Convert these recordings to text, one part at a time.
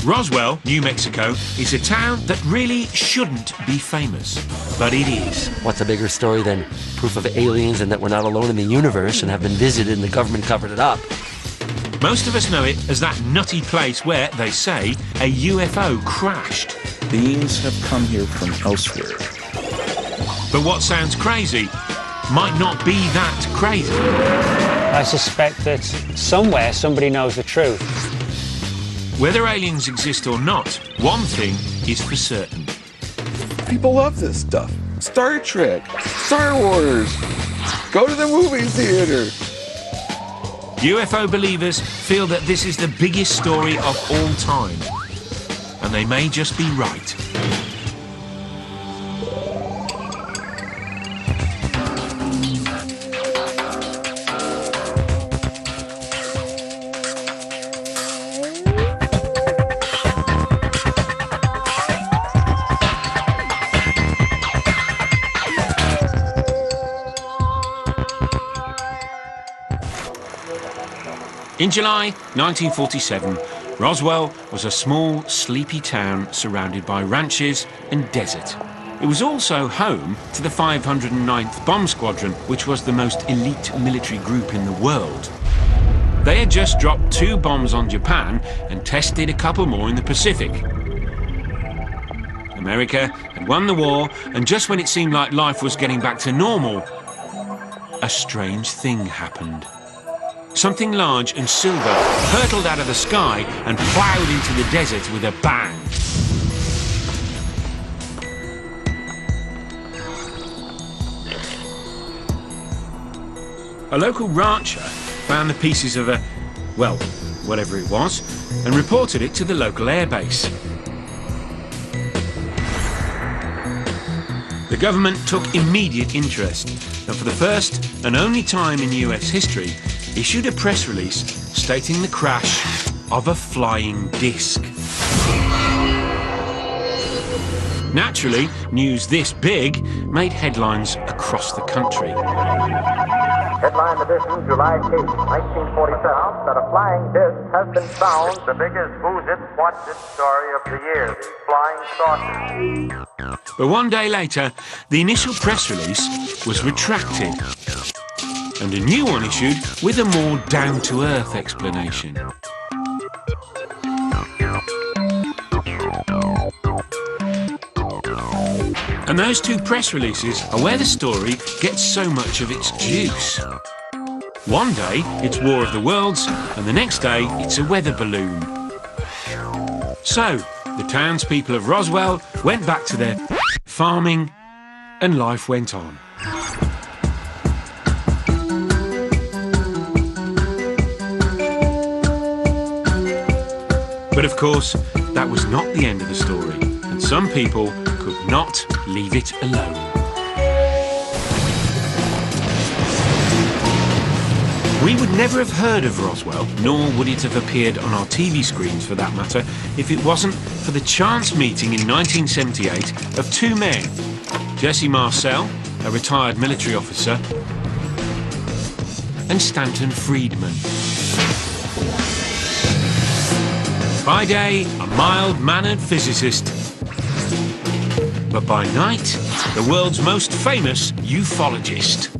Roswell, New Mexico, is a town that really shouldn't be famous, but it is. What's a bigger story than proof of aliens and that we're not alone in the universe and have been visited and the government covered it up? Most of us know it as that nutty place where, they say, a UFO crashed. Beings have come here from elsewhere. But what sounds crazy might not be that crazy. I suspect that somewhere somebody knows the truth. Whether aliens exist or not, one thing is for certain. People love this stuff. Star Trek, Star Wars. Go to the movie theater. UFO believers feel that this is the biggest story of all time. And they may just be right. In July 1947, Roswell was a small, sleepy town surrounded by ranches and desert. It was also home to the 509th Bomb Squadron, which was the most elite military group in the world. They had just dropped 2 bombs on Japan and tested a couple more in the Pacific. America had won the war, and just when it seemed like life was getting back to normal, a strange thing happened. Something large and silver hurtled out of the sky and ploughed into the desert with a bang. A local rancher found the pieces of well, whatever it was, and reported it to the local airbase. The government took immediate interest, and for the first and only time in US history, issued a press release stating the crash of a flying disc. Naturally, news this big made headlines across the country. Headline edition, July 8, 1947, that a flying disc has been found. The biggest Who's It, What's It story of the year, flying saucers. But one day later, the initial press release was retracted, and a new one issued with a more down-to-earth explanation. And those 2 press releases are where the story gets so much of its juice. One day, it's War of the Worlds, and the next day, it's a weather balloon. So, the townspeople of Roswell went back to their farming, and life went on. But of course, that was not the end of the story, and some people could not leave it alone. We would never have heard of Roswell, nor would it have appeared on our TV screens for that matter, if it wasn't for the chance meeting in 1978 of 2 men, Jesse Marcel, a retired military officer, and Stanton Friedman. By day, a mild-mannered physicist, but by night, the world's most famous ufologist.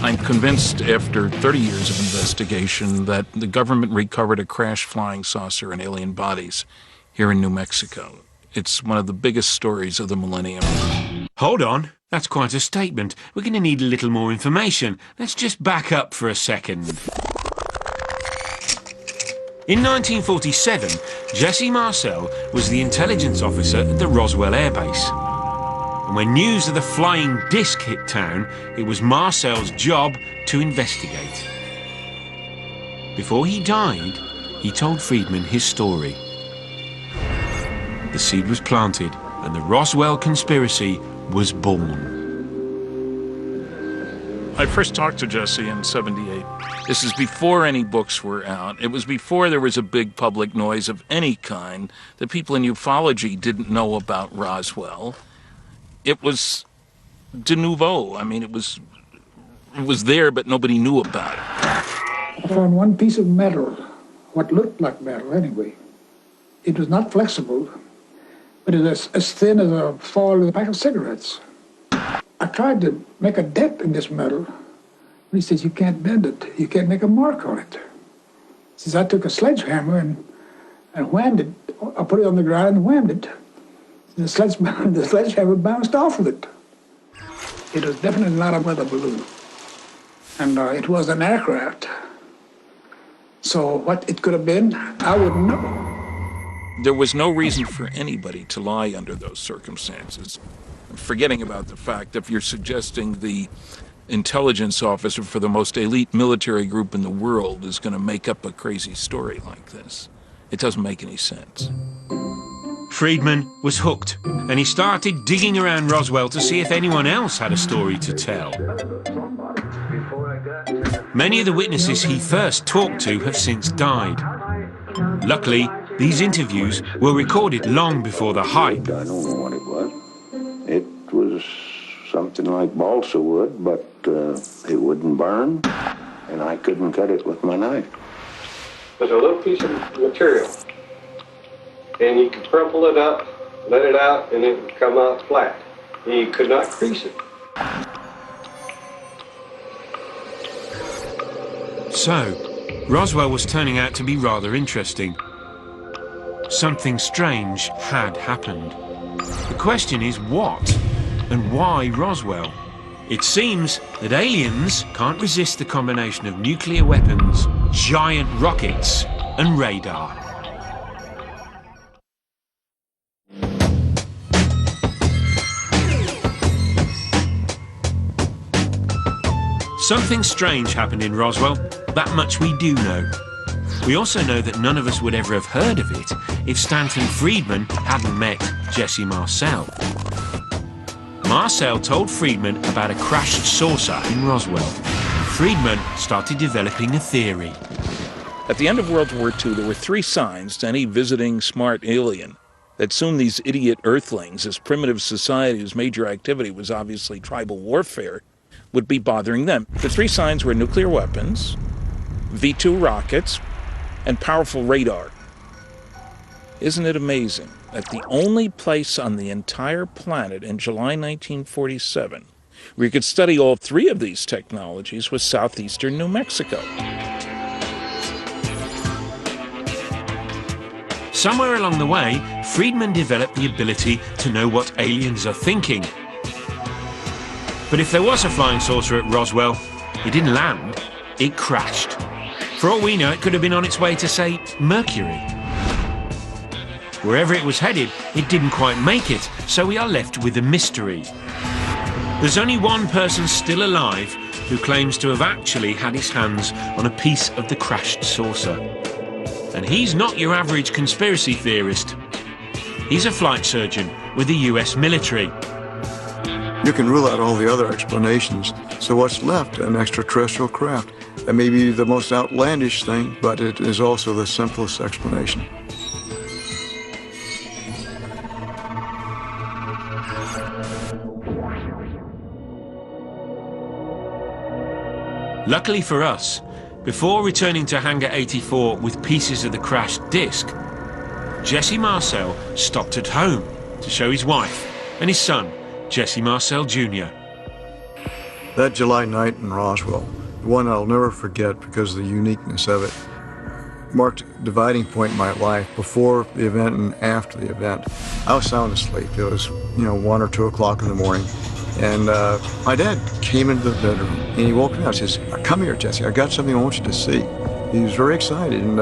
I'm convinced after 30 years of investigation that the government recovered a crashed flying saucer and alien bodies here in New Mexico. It's one of the biggest stories of the millennium. Hold on, that's quite a statement. We're going to need a little more information. Let's just back up for a second. In 1947, Jesse Marcel was the intelligence officer at the Roswell Air Base. And when news of the flying disc hit town, it was Marcel's job to investigate. Before he died, he told Friedman his story. The seed was planted, and the Roswell conspiracy was born. I first talked to Jesse in '78. This is before any books were out. It was before there was a big public noise of any kind. The people in ufology didn't know about Roswell. It was de nouveau. I mean, it was there, but nobody knew about it. I found one piece of metal, what looked like metal anyway. It was not flexible, but it was as thin as a foil in a pack of cigarettes. I tried to make a dent in this metal. He says, you can't bend it. You can't make a mark on it. He says, I took a sledgehammer and whammed it. I put it on the ground and whammed it. The sledgehammer bounced off of it. It was definitely not a weather balloon. And it was an aircraft. So what it could have been, I wouldn't know. There was no reason for anybody to lie under those circumstances. Forgetting about the fact that if you're suggesting the intelligence officer for the most elite military group in the world is going to make up a crazy story like this, it doesn't make any sense. Friedman was hooked, and he started digging around Roswell to see if anyone else had a story to tell. Many of the witnesses he first talked to have since died. Luckily, these interviews were recorded long before the hype. I don't know what it was. It was something like balsa wood, but it wouldn't burn, and I couldn't cut it with my knife. There's a little piece of material, and you could crumple it up, let it out, and it would come out flat. And you could not crease it. So, Roswell was turning out to be rather interesting. Something strange had happened. The question is what and why Roswell? It seems that aliens can't resist the combination of nuclear weapons, giant rockets, and radar. Something strange happened in Roswell, that much we do know. We also know that none of us would ever have heard of it if Stanton Friedman hadn't met Jesse Marcel. Marcel told Friedman about a crashed saucer in Roswell. Friedman started developing a theory. At the end of World War II, there were 3 signs to any visiting smart alien that soon these idiot Earthlings, this primitive society whose major activity was obviously tribal warfare, would be bothering them. The 3 signs were nuclear weapons, V-2 rockets, and powerful radar. Isn't it amazing that the only place on the entire planet in July 1947 where you could study all 3 of these technologies was southeastern New Mexico? Somewhere along the way, Friedman developed the ability to know what aliens are thinking. But if there was a flying saucer at Roswell, it didn't land, it crashed. For all we know, it could have been on its way to, say, Mercury. Wherever it was headed, it didn't quite make it, so we are left with a mystery. There's only one person still alive who claims to have actually had his hands on a piece of the crashed saucer. And he's not your average conspiracy theorist. He's a flight surgeon with the US military. You can rule out all the other explanations, so what's left? An extraterrestrial craft. That may be the most outlandish thing, but it is also the simplest explanation. Luckily for us, before returning to Hangar 84 with pieces of the crashed disc, Jesse Marcel stopped at home to show his wife and his son, Jesse Marcel Jr. That July night in Roswell, the one I'll never forget because of the uniqueness of it, marked a dividing point in my life before the event and after the event. I was sound asleep. It was, 1 or 2 o'clock in the morning. And my dad came into the bedroom and he woke me up and says, "Come here, Jesse, I got something I want you to see." He was very excited, and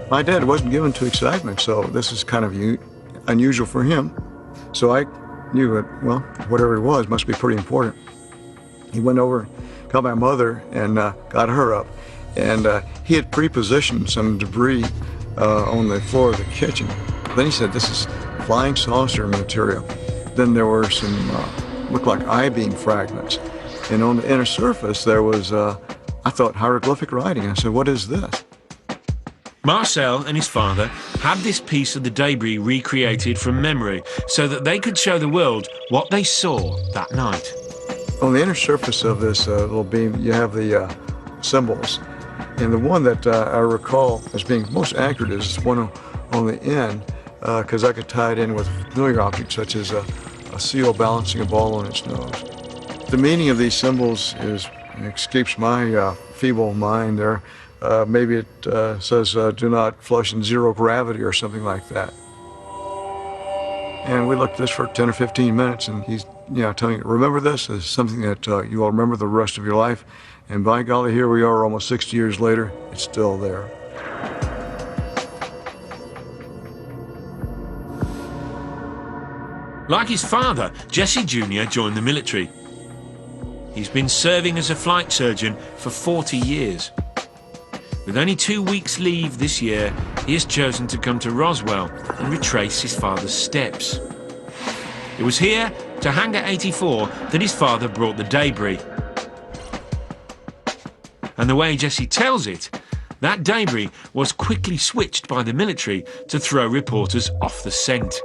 my dad wasn't given to excitement, so this is kind of unusual for him. So I knew that, well, whatever it was must be pretty important. He went over, got my mother, and got her up. And he had pre-positioned some debris on the floor of the kitchen. Then he said, "This is flying saucer material." Then there were some, looked like I-beam fragments. And on the inner surface, there was, I thought, hieroglyphic writing. I said, "What is this?" Marcel and his father had this piece of the debris recreated from memory so that they could show the world what they saw that night. On the inner surface of this little beam, you have the symbols. And the one that I recall as being most accurate is this one on the end. because I could tie it in with familiar objects such as a seal balancing a ball on its nose. The meaning of these symbols escapes my feeble mind there. Maybe it says do not flush in zero gravity or something like that. And we looked at this for 10 or 15 minutes, and he's telling you, remember this as something that you will remember the rest of your life. And by golly, here we are almost 60 years later, it's still there. Like his father, Jesse Jr. joined the military. He's been serving as a flight surgeon for 40 years. With only 2 weeks leave this year, he has chosen to come to Roswell and retrace his father's steps. It was here, to Hangar 84, that his father brought the debris. And the way Jesse tells it, that debris was quickly switched by the military to throw reporters off the scent.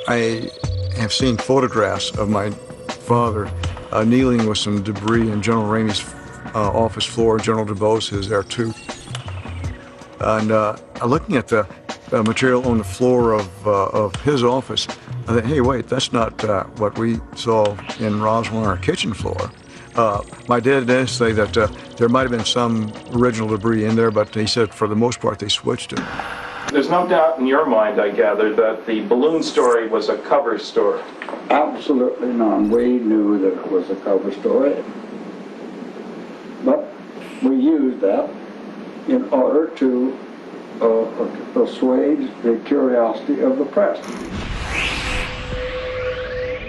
I have seen photographs of my father kneeling with some debris in General Ramey's office floor. General DuBose is there too. And looking at the material on the floor of his office, I thought, hey, wait, that's not what we saw in Roswell on our kitchen floor. My dad did say that there might have been some original debris in there, but he said for the most part they switched it. There's no doubt in your mind, I gather, that the balloon story was a cover story. Absolutely none. We knew that it was a cover story, but we used that in order to assuage the curiosity of the press.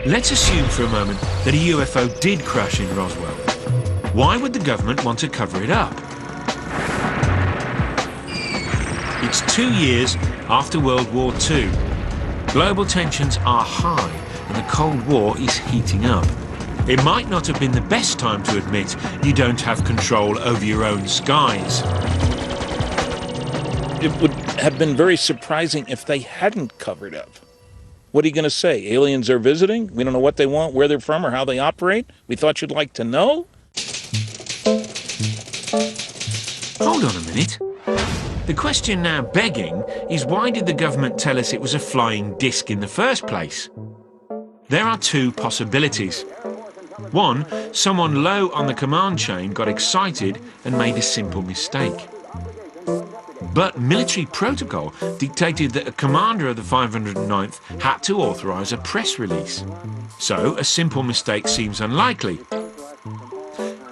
Let's assume for a moment that a UFO did crash in Roswell. Why would the government want to cover it up? It's 2 years after World War II. Global tensions are high and the Cold War is heating up. It might not have been the best time to admit you don't have control over your own skies. It would have been very surprising if they hadn't covered up. What are you going to say? Aliens are visiting? We don't know what they want, where they're from, or how they operate? We thought you'd like to know? Hold on a minute. The question now begging is, why did the government tell us it was a flying disc in the first place? There are two possibilities. One, someone low on the command chain got excited and made a simple mistake. But military protocol dictated that a commander of the 509th had to authorise a press release. So a simple mistake seems unlikely.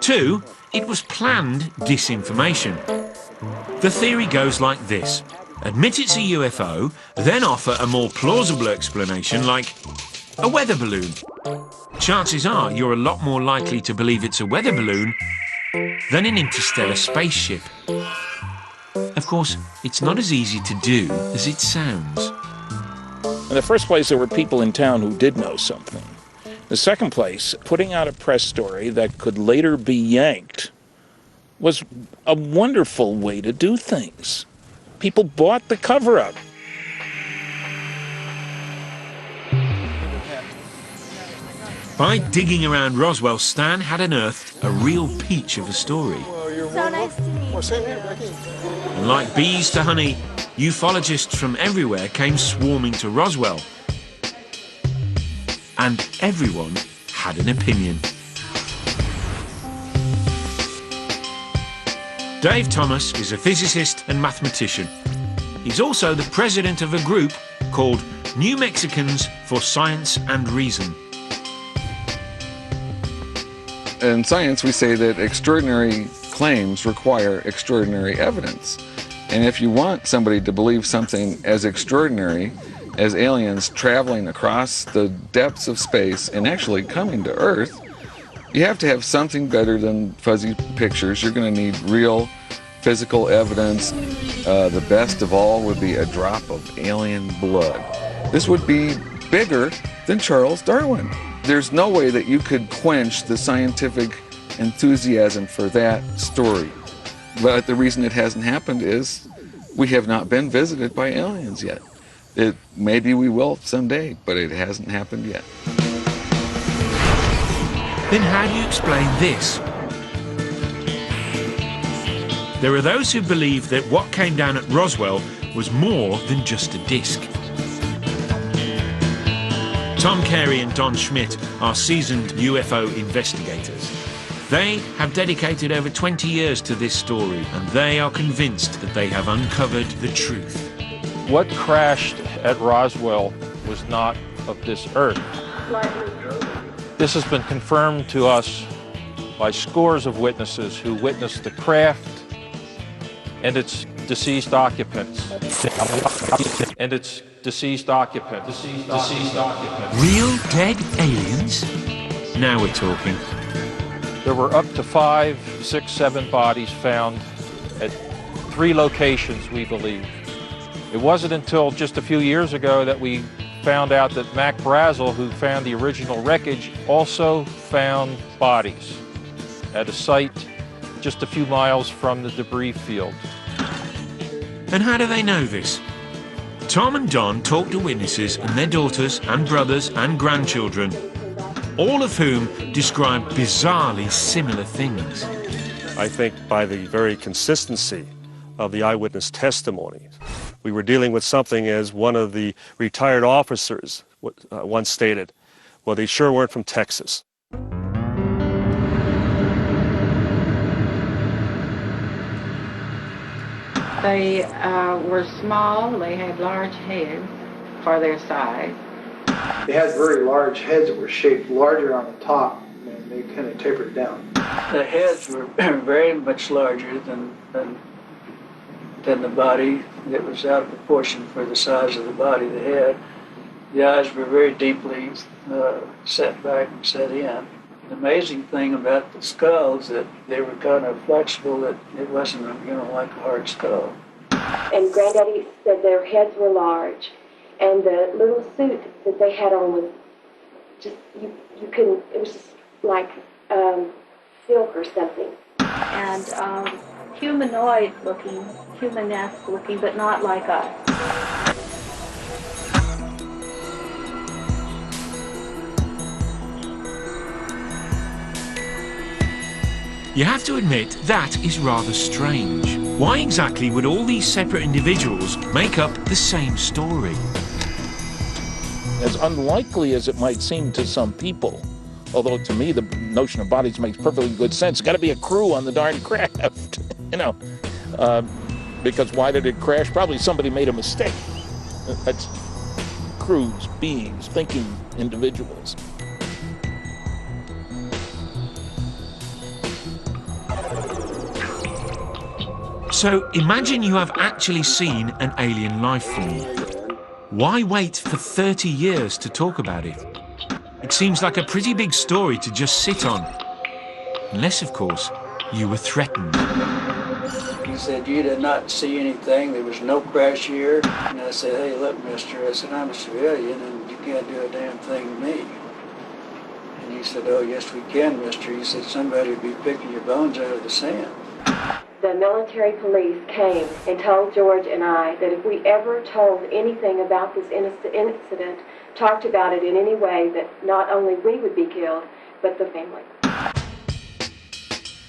Two, it was planned disinformation. The theory goes like this. Admit it's a UFO, then offer a more plausible explanation like a weather balloon. Chances are you're a lot more likely to believe it's a weather balloon than an interstellar spaceship. Of course, it's not as easy to do as it sounds. In the first place, there were people in town who did know something. In the second place, putting out a press story that could later be yanked was a wonderful way to do things. People bought the cover-up. By digging around Roswell, Stan had unearthed a real peach of a story. So nice to meet you. And like bees to honey, ufologists from everywhere came swarming to Roswell. And everyone had an opinion. Dave Thomas is a physicist and mathematician. He's also the president of a group called New Mexicans for Science and Reason. In science, we say that extraordinary claims require extraordinary evidence. And if you want somebody to believe something as extraordinary as aliens traveling across the depths of space and actually coming to Earth, you have to have something better than fuzzy pictures. You're going to need real physical evidence. The best of all would be a drop of alien blood. This would be bigger than Charles Darwin. There's no way that you could quench the scientific enthusiasm for that story. But the reason it hasn't happened is we have not been visited by aliens yet. Maybe we will someday, but it hasn't happened yet. Then how do you explain this? There are those who believe that what came down at Roswell was was more than just a disc. Tom Carey and Don Schmidt are seasoned UFO investigators. They have dedicated over 20 years to this story, and they are convinced that they have uncovered the truth. What crashed at Roswell was not of this earth. This has been confirmed to us by scores of witnesses who witnessed the craft and its deceased occupants. Real dead aliens? Now we're talking. There were up to 5, 6, 7 bodies found at 3 locations, we believe. It wasn't until just a few years ago that we found out that Mac Brazel, who found the original wreckage, also found bodies at a site just a few miles from the debris field. And how do they know this? Tom and Don talked to witnesses and their daughters and brothers and grandchildren, all of whom described bizarrely similar things. I think by the very consistency of the eyewitness testimony, we were dealing with something, as one of the retired officers once stated, well, they sure weren't from Texas. They were small, they had large heads for their size. They had very large heads that were shaped larger on the top, and they kind of tapered down. The heads were very much larger than the body. That was out of proportion for the size of the body they had. The eyes were very deeply set back and set in. The amazing thing about the skulls that they were kind of flexible, that it wasn't, like a hard skull. And Granddaddy said their heads were large, and the little suit that they had on was just, you couldn't, it was just like silk or something. And humanoid looking, humanesque looking, but not like us. You have to admit, that is rather strange. Why exactly would all these separate individuals make up the same story? As unlikely as it might seem to some people, although to me the notion of bodies makes perfectly good sense. Got to be a crew on the darn craft, because why did it crash? Probably somebody made a mistake. That's crews, beings, thinking individuals. So imagine you have actually seen an alien life form. Why wait for 30 years to talk about it? It seems like a pretty big story to just sit on. Unless, of course, you were threatened. He said, you did not see anything, there was no crash here. And I said, hey, look, mister, I said, I'm a civilian and you can't do a damn thing to me. And he said, oh, yes, we can, mister. He said, somebody would be picking your bones out of the sand. The military police came and told George and I that if we ever told anything about this incident, talked about it in any way, that not only we would be killed, but the family.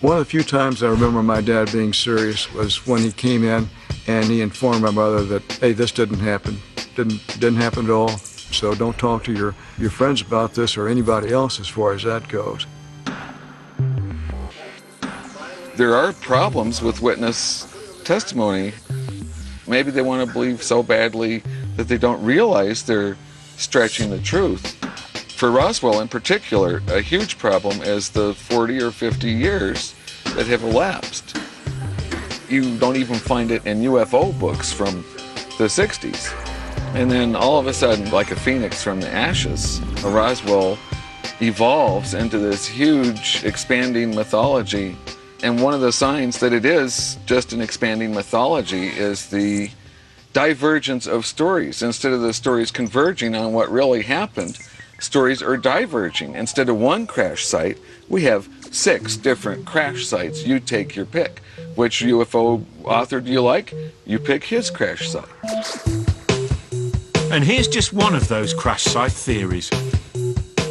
One of the few times I remember my dad being serious was when he came in and he informed my mother that, hey, this didn't happen. Didn't happen at all. So don't talk to your friends about this or anybody else as far as that goes. There are problems with witness testimony. Maybe they want to believe so badly that they don't realize they're stretching the truth. For Roswell in particular, a huge problem is the 40 or 50 years that have elapsed. You don't even find it in UFO books from the 60s. And then all of a sudden, like a phoenix from the ashes, Roswell evolves into this huge expanding mythology. And one of the signs that it is just an expanding mythology is the divergence of stories. Instead of the stories converging on what really happened, stories are diverging. Instead of one crash site, we have 6 different crash sites. You take your pick. Which UFO author do you like? You pick his crash site. And here's just one of those crash site theories.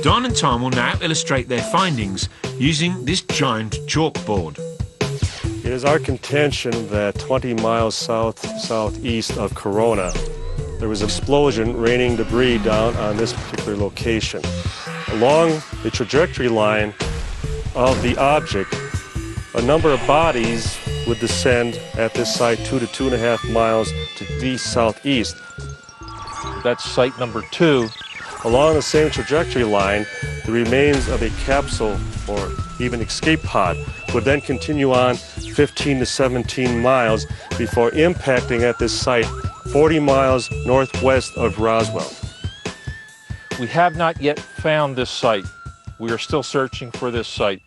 Don and Tom will now illustrate their findings using this giant chalkboard. It is our contention that 20 miles southeast of Corona, there was an explosion raining debris down on this particular location. Along the trajectory line of the object, a number of bodies would descend at this site 2 to 2.5 miles to the southeast. That's site number 2. Along the same trajectory line, the remains of a capsule or even escape pod would then continue on 15 to 17 miles before impacting at this site 40 miles northwest of Roswell. We have not yet found this site. We are still searching for this site.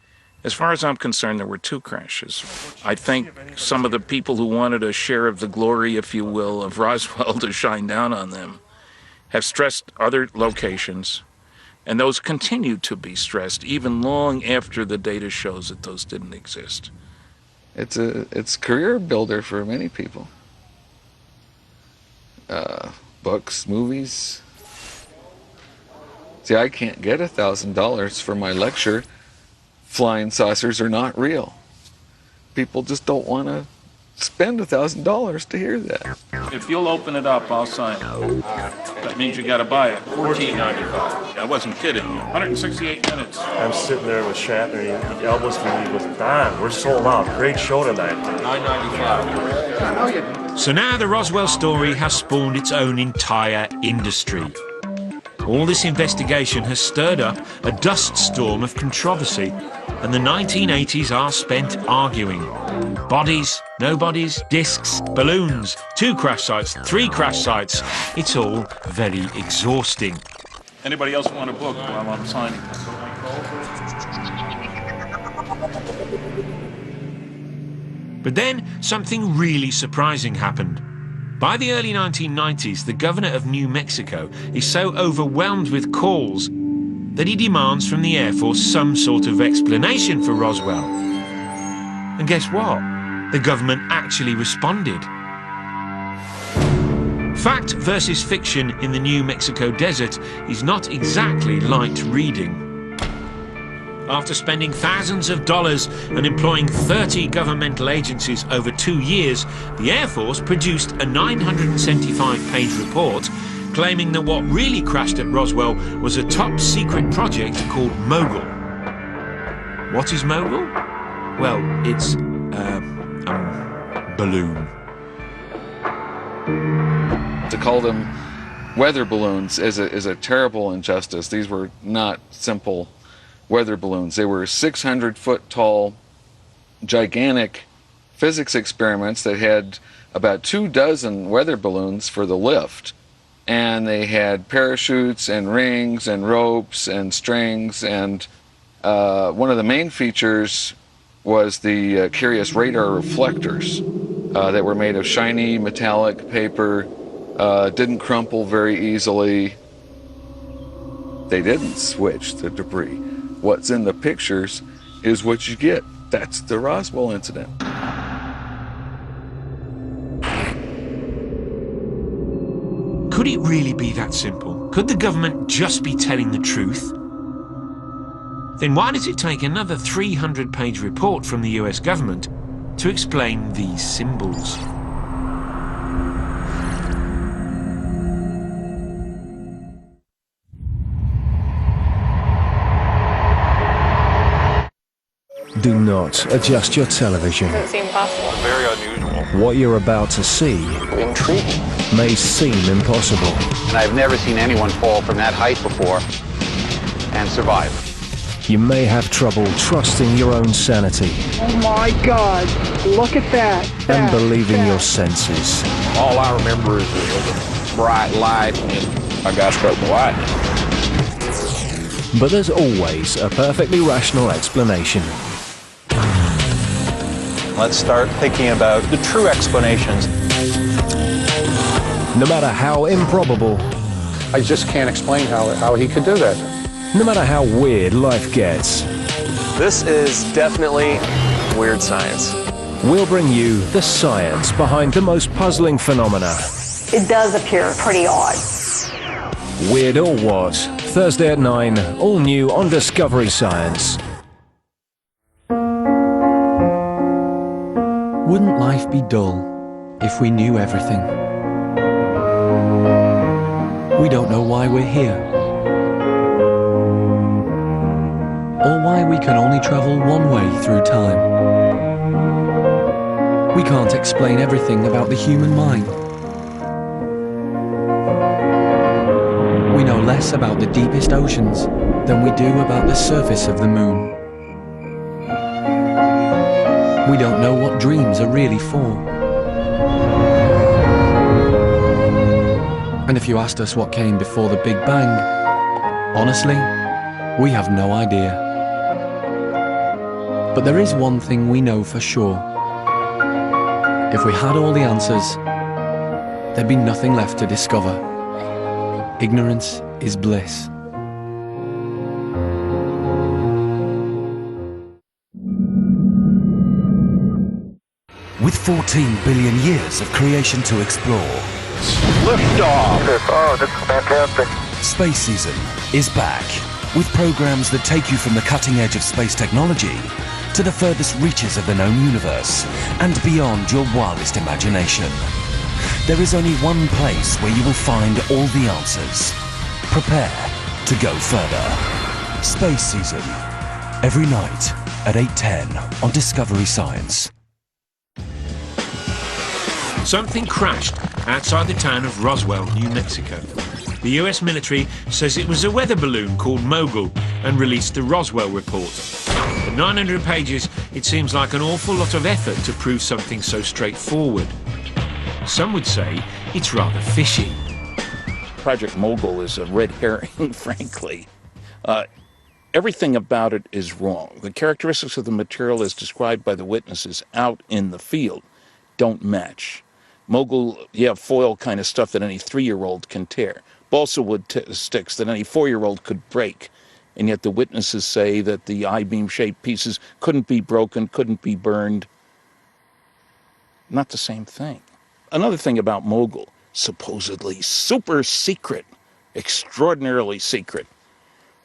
As far as I'm concerned, there were 2 crashes. I think some of the people who wanted a share of the glory, if you will, of Roswell to shine down on them have stressed other locations, and those continue to be stressed even long after the data shows that those didn't exist. It's a career builder for many people. Books, movies. See, I can't get $1,000 for my lecture. Flying saucers are not real. People just don't want to spend $1,000 to hear that. If you'll open it up, I'll sign it. That means you got to buy it. $14.95. I wasn't kidding. 168 minutes. I'm sitting there with Shatner, he elbows me, he goes, "Don, we're sold out. Great show tonight." $9.95. So now the Roswell story has spawned its own entire industry. All this investigation has stirred up a dust storm of controversy, and the 1980s are spent arguing. Bodies, no bodies, discs, balloons, 2 crash sites, 3 crash sites. It's all very exhausting. Anybody else want a book while I'm signing? But then something really surprising happened. By the early 1990s, the governor of New Mexico is so overwhelmed with calls that he demands from the Air Force some sort of explanation for Roswell. And guess what? The government actually responded. Fact versus fiction in the New Mexico desert is not exactly light reading. After spending thousands of dollars and employing 30 governmental agencies over 2 years, the Air Force produced a 975-page report claiming that what really crashed at Roswell was a top-secret project called Mogul. What is Mogul? Well, it's balloon. To call them weather balloons is a terrible injustice. These were not simple weather balloons. They were 600-foot tall, gigantic physics experiments that had about 24 weather balloons for the lift. And they had parachutes and rings and ropes and strings, and one of the main features was the curious radar reflectors that were made of shiny metallic paper, didn't crumple very easily. They didn't switch the debris. What's in the pictures is what you get. That's the Roswell incident. Could it really be that simple? Could the government just be telling the truth? Then why does it take another 300-page report from the US government to explain these symbols? Do not adjust your television. Doesn't seem possible. Very unusual. What you're about to see Intriguing. may seem impossible. And I've never seen anyone fall from that height before and survive. You may have trouble trusting your own sanity Oh my God, look at that. and believing your senses. All I remember is a bright light and I got struck by lightning. But there's always a perfectly rational explanation. Let's start thinking about the true explanations. No matter how improbable, I just can't explain how he could do that. no matter how weird life gets, This is definitely weird science. we'll bring you the science behind the most puzzling phenomena. It does appear pretty odd. Weird or What? Thursday at 9, all new on Discovery Science. Wouldn't life be dull if we knew everything? We don't know why we're here, or why we can only travel one way through time. We can't explain everything about the human mind. We know less about the deepest oceans than we do about the surface of the moon. We don't know what dreams are really for. And if you asked us what came before the Big Bang, honestly, we have no idea. But there is one thing we know for sure. If we had all the answers, there'd be nothing left to discover. Ignorance is bliss. With 14 billion years of creation to explore, Liftoff! Oh, this is fantastic. Space Season is back with programs that take you from the cutting edge of space technology to the furthest reaches of the known universe and beyond your wildest imagination. There is only one place where you will find all the answers. Prepare to go further. Space Season, every night at 8:10 on Discovery Science. Something crashed outside the town of Roswell, New Mexico. The US military says it was a weather balloon called Mogul and released the Roswell report. At 900 pages, it seems like an awful lot of effort to prove something so straightforward. Some would say it's rather fishy. Project Mogul is a red herring, frankly. Everything about it is wrong. The characteristics of the material as described by the witnesses out in the field don't match. Mogul, you have foil kind of stuff that any 3-year-old can tear. Balsa wood sticks that any 4-year-old could break. And yet the witnesses say that the I-beam-shaped pieces couldn't be broken, couldn't be burned. Not the same thing. Another thing about Mogul, supposedly super secret, extraordinarily secret.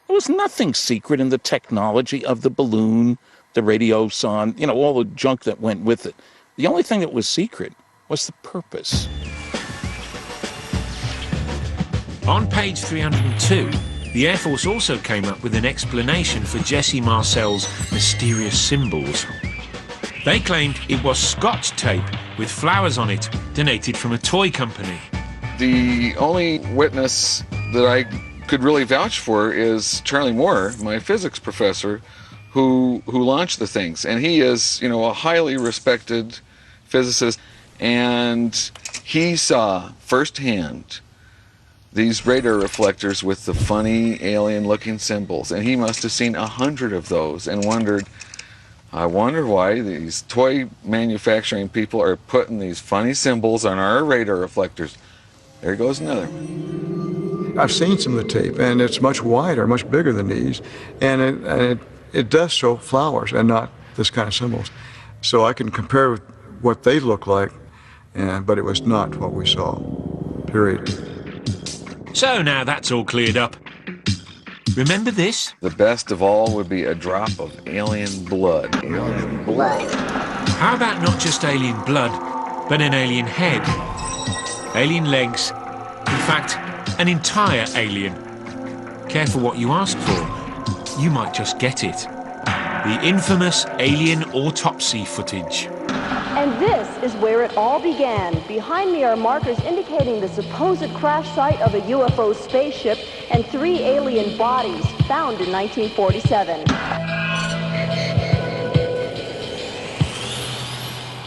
There was nothing secret in the technology of the balloon, the radiosonde, all the junk that went with it. The only thing that was secret was the purpose. On page 302, the Air Force also came up with an explanation for Jesse Marcel's mysterious symbols. They claimed it was Scotch tape with flowers on it, donated from a toy company. The only witness that I could really vouch for is Charlie Moore, my physics professor, who launched the things. And he is, a highly respected physicist, and he saw firsthand these radar reflectors with the funny alien-looking symbols, and he must have seen 100 of those and wondered, I wonder why these toy manufacturing people are putting these funny symbols on our radar reflectors. There goes another. I've seen some of the tape, and it's much wider, much bigger than these, and it does show flowers and not this kind of symbols. So I can compare with what they look like, but it was not what we saw, period. So now that's all cleared up. Remember this? The best of all would be a drop of alien blood. Alien blood. How about not just alien blood, but an alien head, alien legs, in fact, an entire alien? Careful what you ask for. You might just get it. The infamous alien autopsy footage. And this is where it all began. Behind me are markers indicating the supposed crash site of a UFO spaceship and 3 alien bodies found in 1947.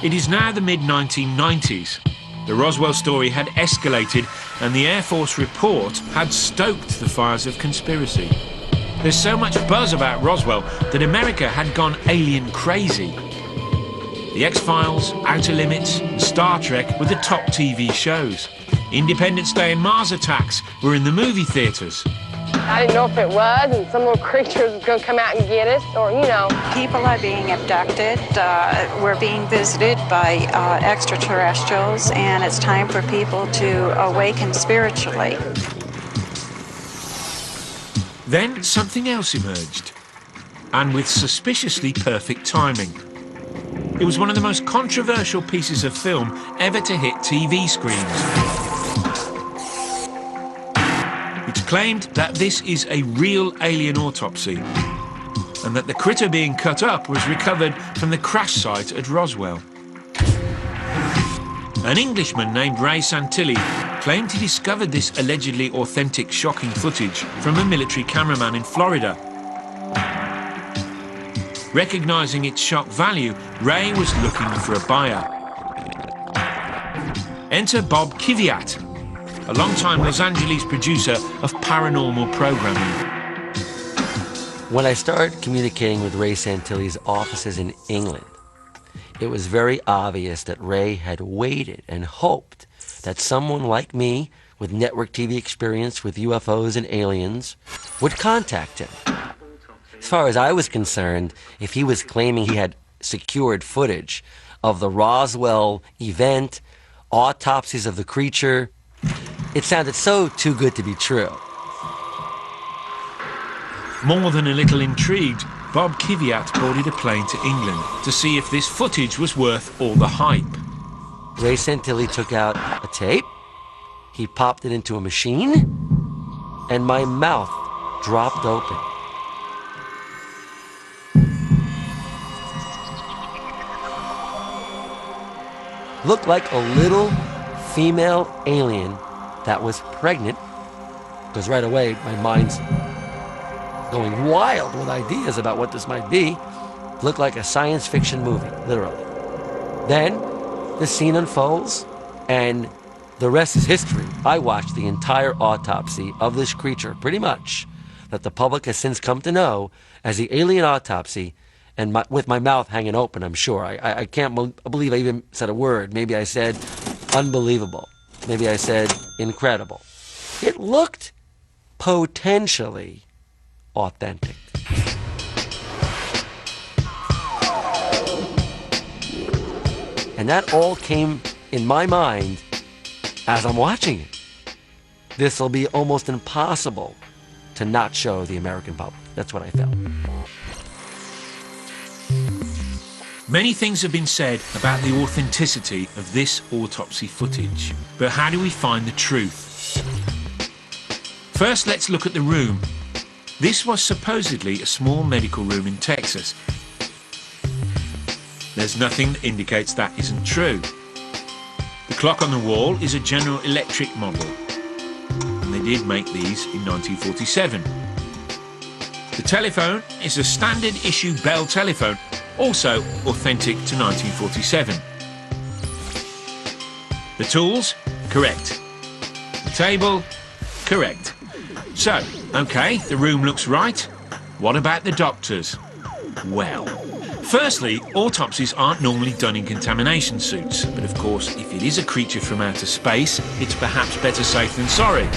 It is now the mid-1990s. The Roswell story had escalated and the Air Force report had stoked the fires of conspiracy. There's so much buzz about Roswell that America had gone alien crazy. The X-Files, Outer Limits, and Star Trek were the top TV shows. Independence Day and Mars Attacks were in the movie theatres. I didn't know if it was, and some little creature was going to come out and get us, or, People are being abducted. We're being visited by extraterrestrials, and it's time for people to awaken spiritually. Then something else emerged, and with suspiciously perfect timing. It was one of the most controversial pieces of film ever to hit TV screens. It's claimed that this is a real alien autopsy and that the critter being cut up was recovered from the crash site at Roswell. An Englishman named Ray Santilli claimed he discovered this allegedly authentic, shocking footage from a military cameraman in Florida. Recognising its shock value, Ray was looking for a buyer. Enter Bob Kiviat, a long-time Los Angeles producer of paranormal programming. When I started communicating with Ray Santilli's offices in England, it was very obvious that Ray had waited and hoped that someone like me, with network TV experience with UFOs and aliens, would contact him. As far as I was concerned, if he was claiming he had secured footage of the Roswell event, autopsies of the creature, it sounded so too good to be true. More than a little intrigued, Bob Kiviat boarded a plane to England to see if this footage was worth all the hype. Ray Santilli took out a tape, he popped it into a machine, and my mouth dropped open. Looked like a little female alien that was pregnant, because right away my mind's going wild with ideas about what this might be. Looked like a science fiction movie, literally. Then the scene unfolds, and the rest is history. I watched the entire autopsy of this creature, pretty much, that the public has since come to know as the alien autopsy, and with my mouth hanging open, I'm sure. I can't believe I even said a word. Maybe I said unbelievable. Maybe I said incredible. It looked potentially authentic. And that all came in my mind as I'm watching it. This will be almost impossible to not show the American public. That's what I felt. Many things have been said about the authenticity of this autopsy footage, but how do we find the truth? First, let's look at the room. This was supposedly a small medical room in Texas. There's nothing that indicates that isn't true. The clock on the wall is a General Electric model, and they did make these in 1947. The telephone is a standard issue Bell telephone, also authentic to 1947. The tools? Correct. The table? Correct. So, okay, the room looks right. What about the doctors? Well, firstly, autopsies aren't normally done in contamination suits, but of course, if it is a creature from outer space, it's perhaps better safe than sorry.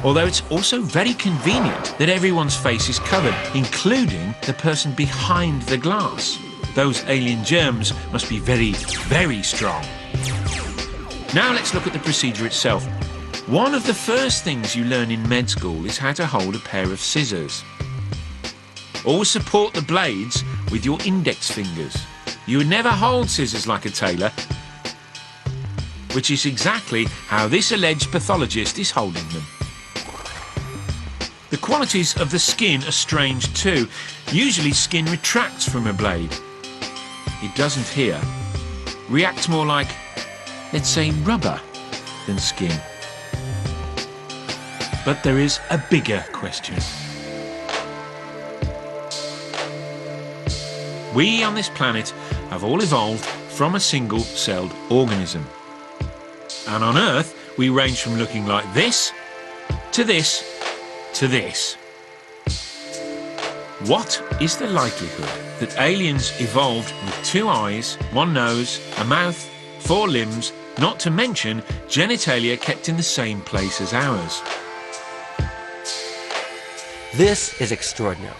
Although it's also very convenient that everyone's face is covered, including the person behind the glass. Those alien germs must be very, very strong. Now let's look at the procedure itself. One of the first things you learn in med school is how to hold a pair of scissors. Always support the blades with your index fingers. You would never hold scissors like a tailor, which is exactly how this alleged pathologist is holding them. The qualities of the skin are strange too. Usually skin retracts from a blade. It doesn't here. Reacts more like, let's say, rubber than skin. But there is a bigger question. We on this planet have all evolved from a single-celled organism. And on Earth, we range from looking like this, to this, to this. What is the likelihood that aliens evolved with 2 eyes, 1 nose, a mouth, 4 limbs, not to mention genitalia kept in the same place as ours? This is extraordinary,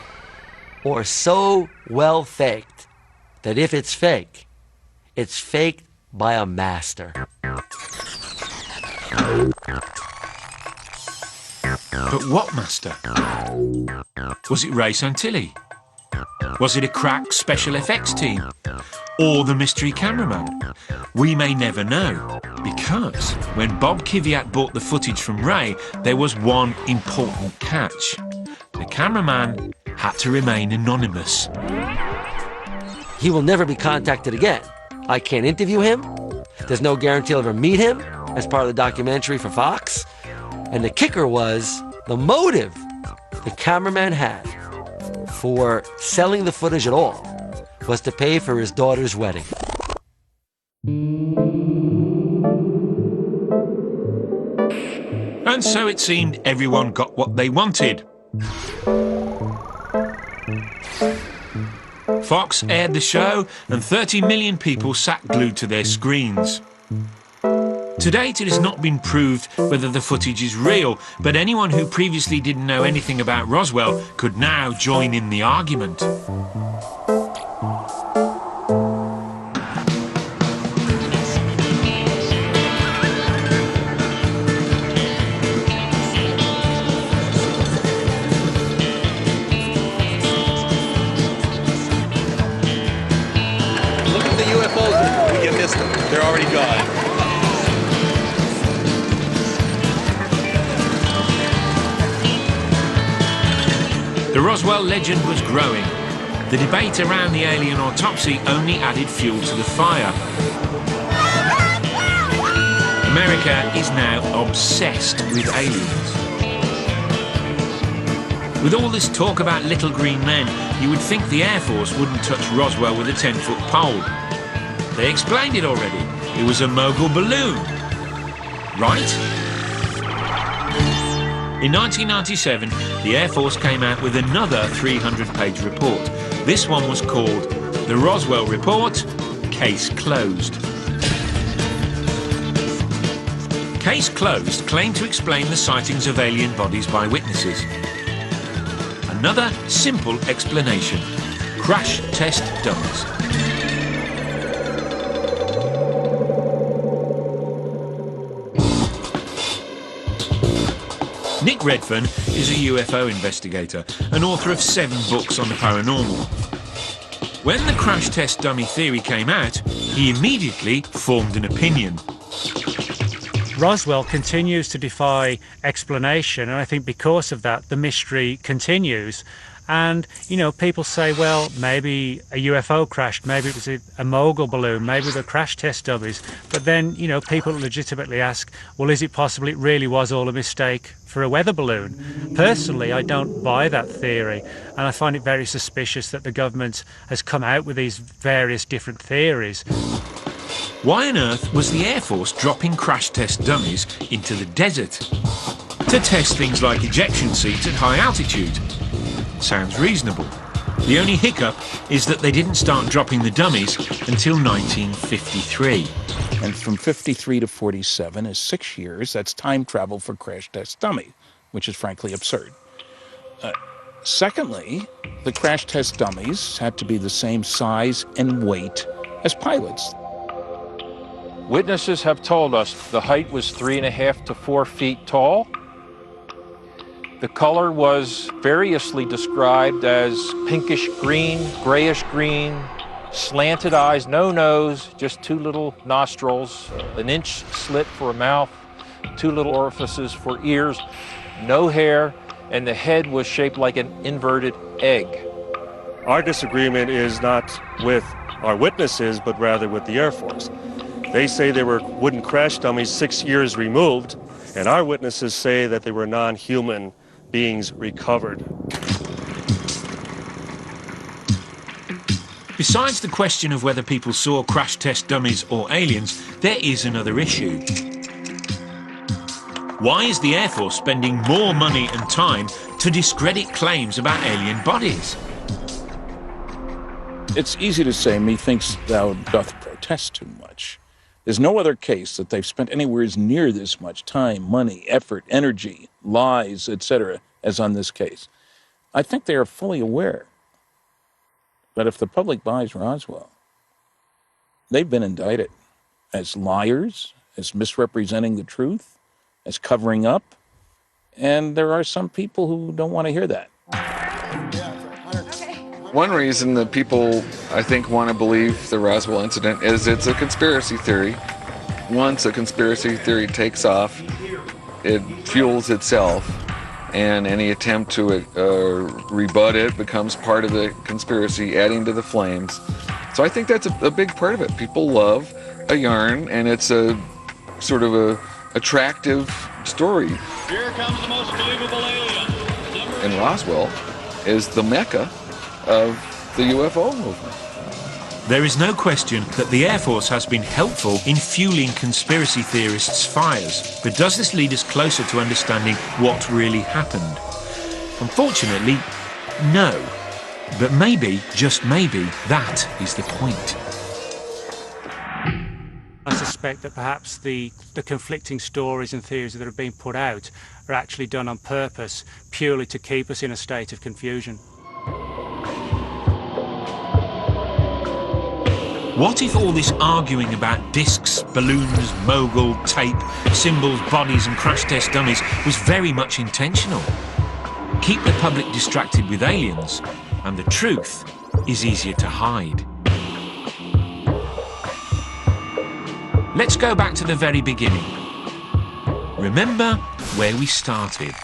or so well faked that if it's faked by a master. But what master? Was it Ray Santilli? Was it a crack special effects team? or the mystery cameraman? We may never know, because when Bob Kiviat bought the footage from Ray, there was one important catch. The cameraman had to remain anonymous. He will never be contacted again. I can't interview him. There's no guarantee I'll ever meet him as part of the documentary for Fox. And the kicker was the motive the cameraman had for selling the footage at all was to pay for his daughter's wedding. And so it seemed everyone got what they wanted. Fox aired the show, and 30 million people sat glued to their screens. To date, it has not been proved whether the footage is real, but anyone who previously didn't know anything about Roswell could now join in the argument. Look at the UFOs. You missed them. They're already gone. The Roswell legend was growing. The debate around the alien autopsy only added fuel to the fire. America is now obsessed with aliens. With all this talk about little green men, you would think the Air Force wouldn't touch Roswell with a 10-foot pole. They explained it already. It was a mogul balloon. Right? In 1997, the Air Force came out with another 300-page report. This one was called The Roswell Report, Case Closed. Case Closed claimed to explain the sightings of alien bodies by witnesses. Another simple explanation: crash test dummies. Nick Redfern is a UFO investigator and author of 7 books on the paranormal. When the crash test dummy theory came out, he immediately formed an opinion. Roswell continues to defy explanation, and I think because of that, the mystery continues. And, you know, people say, well, maybe a UFO crashed, maybe it was a mogul balloon, maybe the crash test dummies. But then, you know, people legitimately ask, well, is it possible it really was all a mistake for a weather balloon? Personally, I don't buy that theory, and I find it very suspicious that the government has come out with these various different theories. Why on earth was the Air Force dropping crash test dummies into the desert? To test things like ejection seats at high altitude. Sounds reasonable. The only hiccup is that they didn't start dropping the dummies until 1953. And from 53 to 47 is 6 years. That's time travel for crash test dummy, which is frankly absurd. Secondly, the crash test dummies had to be the same size and weight as pilots. Witnesses have told us the height was 3.5 to 4 feet tall. The color was variously described as pinkish green, grayish green, slanted eyes, no nose, just 2 little nostrils, an inch slit for a mouth, 2 little orifices for ears, no hair, and the head was shaped like an inverted egg. Our disagreement is not with our witnesses, but rather with the Air Force. They say they were wooden crash dummies 6 years removed, and our witnesses say that they were non-human beings recovered. Besides the question of whether people saw crash test dummies or aliens, there is another issue. Why is the Air Force spending more money and time to discredit claims about alien bodies? It's easy to say, methinks thou doth protest too much. There's no other case that they've spent anywhere near this much time, money, effort, energy, lies, etc., as on this case. I think they are fully aware that if the public buys Roswell, they've been indicted as liars, as misrepresenting the truth, as covering up, and there are some people who don't want to hear that. One reason that people, I think, want to believe the Roswell incident is it's a conspiracy theory. Once a conspiracy theory takes off, it fuels itself, and any attempt to rebut it becomes part of the conspiracy, adding to the flames. So I think that's a big part of it. People love a yarn, and it's a sort of a attractive story. Here comes the most believable alien. And Roswell is the mecca of the UFO movement. There is no question that the Air Force has been helpful in fueling conspiracy theorists' fires. But does this lead us closer to understanding what really happened? Unfortunately, no. But maybe, just maybe, that is the point. I suspect that perhaps the conflicting stories and theories that are being put out are actually done on purpose, purely to keep us in a state of confusion. What if all this arguing about discs, balloons, mogul, tape, symbols, bodies and crash test dummies was very much intentional? Keep the public distracted with aliens, and the truth is easier to hide. Let's go back to the very beginning. Remember where we started.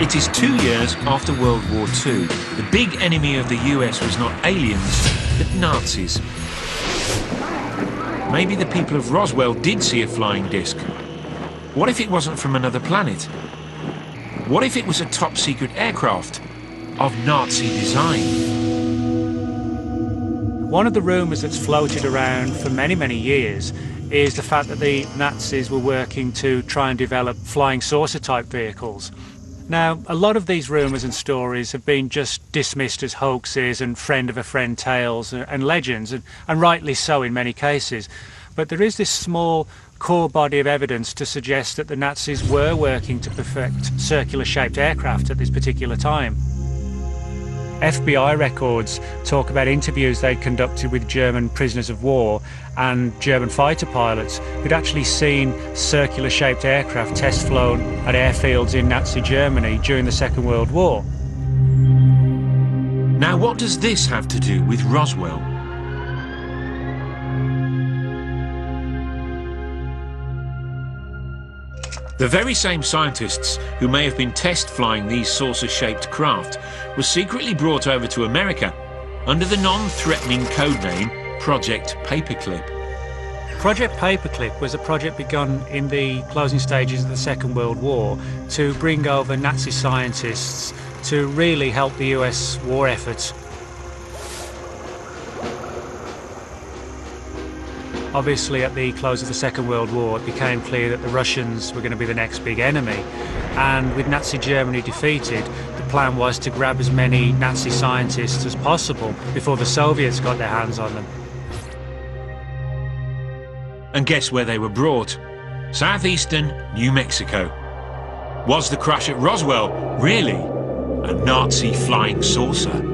It is 2 years after World War II. The big enemy of the US was not aliens, but Nazis. Maybe the people of Roswell did see a flying disc. What if it wasn't from another planet? What if it was a top-secret aircraft of Nazi design? One of the rumours that's floated around for many, many years is the fact that the Nazis were working to try and develop flying saucer-type vehicles. Now, a lot of these rumours and stories have been just dismissed as hoaxes and friend-of-a-friend tales and legends, and rightly so in many cases. But there is this small core body of evidence to suggest that the Nazis were working to perfect circular-shaped aircraft at this particular time. FBI records talk about interviews they'd conducted with German prisoners of war and German fighter pilots who'd actually seen circular-shaped aircraft test flown at airfields in Nazi Germany during the Second World War. Now, what does this have to do with Roswell? The very same scientists who may have been test flying these saucer-shaped craft were secretly brought over to America under the non-threatening codename Project Paperclip. Project Paperclip was a project begun in the closing stages of the Second World War to bring over Nazi scientists to really help the US war efforts. Obviously, at the close of the Second World War, it became clear that the Russians were going to be the next big enemy. And with Nazi Germany defeated, the plan was to grab as many Nazi scientists as possible before the Soviets got their hands on them. And guess where they were brought? Southeastern New Mexico. Was the crash at Roswell really a Nazi flying saucer?